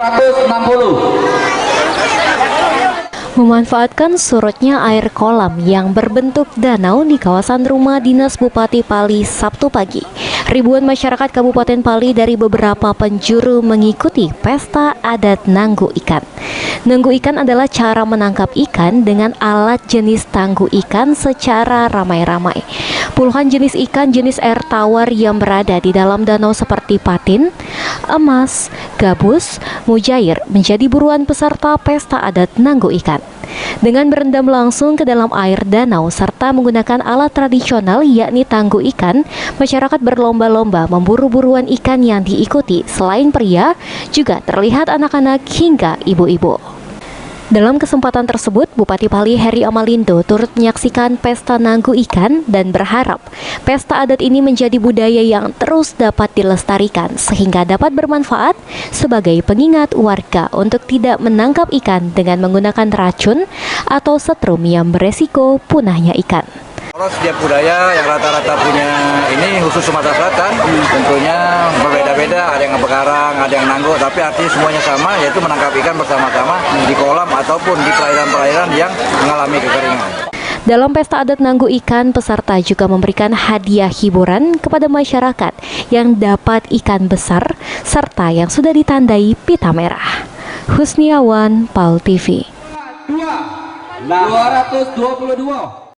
160. Memanfaatkan surutnya air kolam yang berbentuk danau di kawasan rumah dinas Bupati Pali Sabtu pagi. Ribuan masyarakat Kabupaten Pali dari beberapa penjuru mengikuti pesta adat nanggu ikan. Nanggu ikan adalah cara menangkap ikan dengan alat jenis tanggu ikan secara ramai-ramai. Puluhan jenis ikan jenis air tawar yang berada di dalam danau seperti patin, emas, gabus, mujair menjadi buruan peserta pesta adat nanggu ikan. Dengan berendam langsung ke dalam air danau serta menggunakan alat tradisional yakni tanggu ikan, masyarakat berlomba-lomba memburu buruan ikan yang diikuti. Selain pria, juga terlihat anak-anak hingga ibu-ibu. Dalam kesempatan tersebut, Bupati Pali Heri Amalindo turut menyaksikan pesta nanggu ikan dan berharap pesta adat ini menjadi budaya yang terus dapat dilestarikan sehingga dapat bermanfaat sebagai pengingat warga untuk tidak menangkap ikan dengan menggunakan racun atau setrum yang beresiko punahnya ikan. Kalau setiap budaya yang rata-rata punya ini khusus Sumatera Selatan tentunya berbeda-beda, ada yang ngebekarang, ada yang nanggu, tapi artinya semuanya sama, yaitu menangkap ikan bersama-sama di kolam ataupun di perairan-perairan yang mengalami kekeringan. Dalam pesta adat nanggu ikan, peserta juga memberikan hadiah hiburan kepada masyarakat yang dapat ikan besar serta yang sudah ditandai pita merah. Husniawan, PAL TV. 222.